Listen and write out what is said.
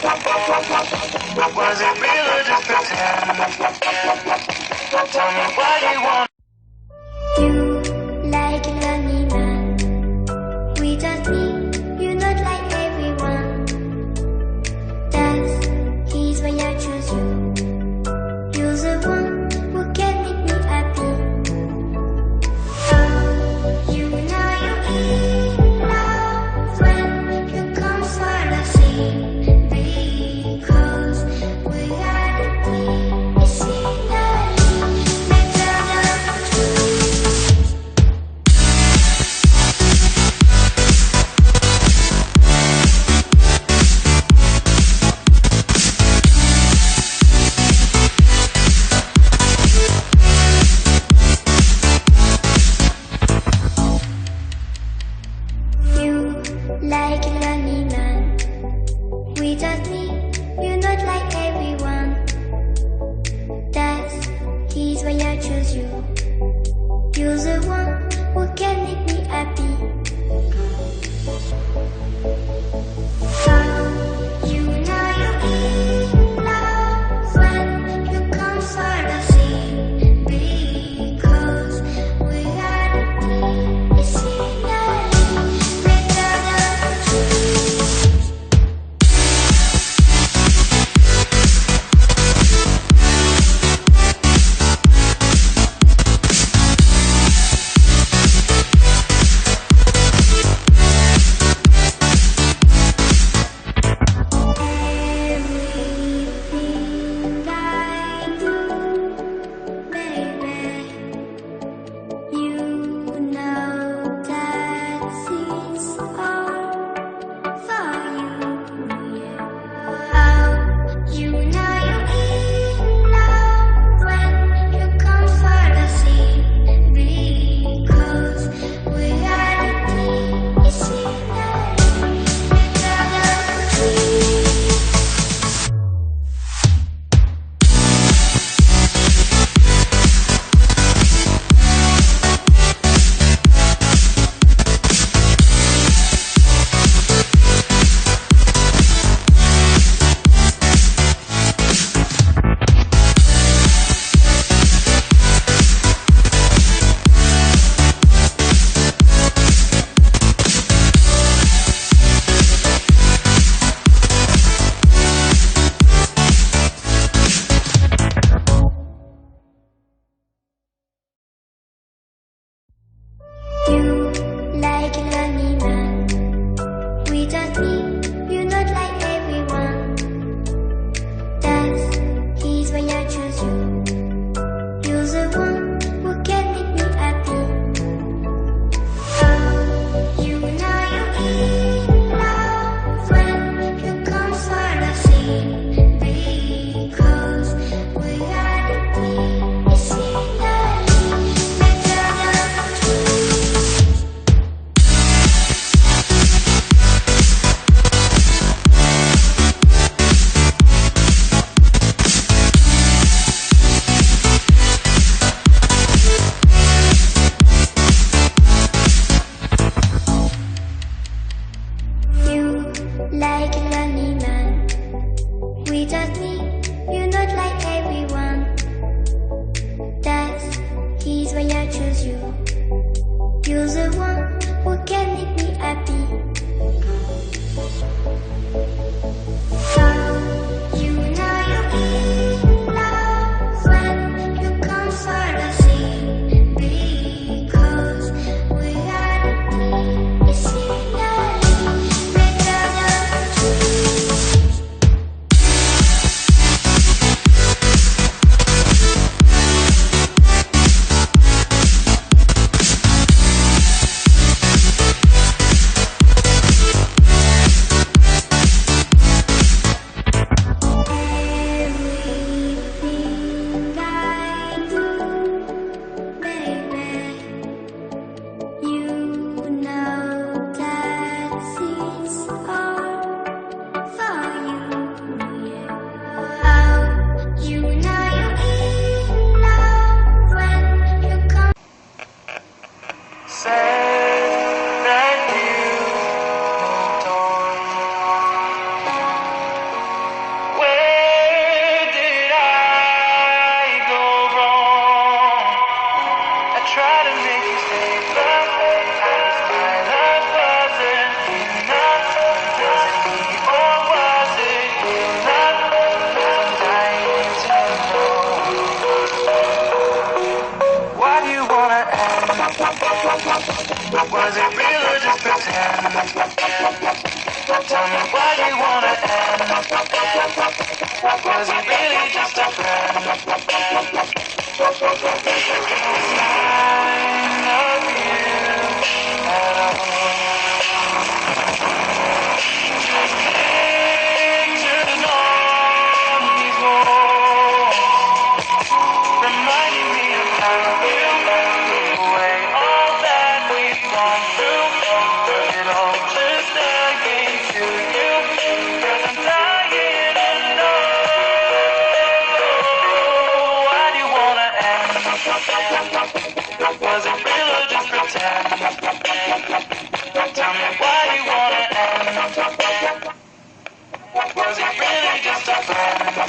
Was it real or just pretend? Tell me why you want. You like a lonely man. We just need you, not like everyone. That's he's why I choose you. You're the one who can make me happy. Oh, you know you're in love when you come for the sea. Because we are the team, it's scenery, better than true. You like a lonely man. We just need you, not like everyone. That's he's why I choose you. You're the one who can make me happy. Oh, you know you're in love when you come for the sea. Because we are the team, it's scenery, better than true. Everything I do, baby, you know that it's all for you. Oh, you know you're in love when you come for the sea. Because we are the team, it's scenery, better than true. You like a lonely man. We just need you, not like everyone. That's he's why I choose you. You're the one who can make me happy. Oh, you know you're in love when you come for the sea. Because we are the team, it's scenery, better than true. You like a lonely man. We just need you, not like everyone. That's he's why I choose you. You're the one who can make me happy. Oh, you know you're in love when you come for the sea. Because we are the team, it's scenery, better than true. try to make you stay, but I guess my love wasn't enough. Was it me or was it you? Not, 'cause I'm dying to know. Why do you wanna end? Was it real or just pretend? Tell me why do you wanna end? Was he really just a friend? No sign of you at all. Just pictures on these walls, reminding me of how you blew away all that we've gone through. Was it all just a game to you? 'Cause I'm dying to know. Why do you wanna end? Was it real or just pretend? Tell me why you wanna end. Was it really just a friend?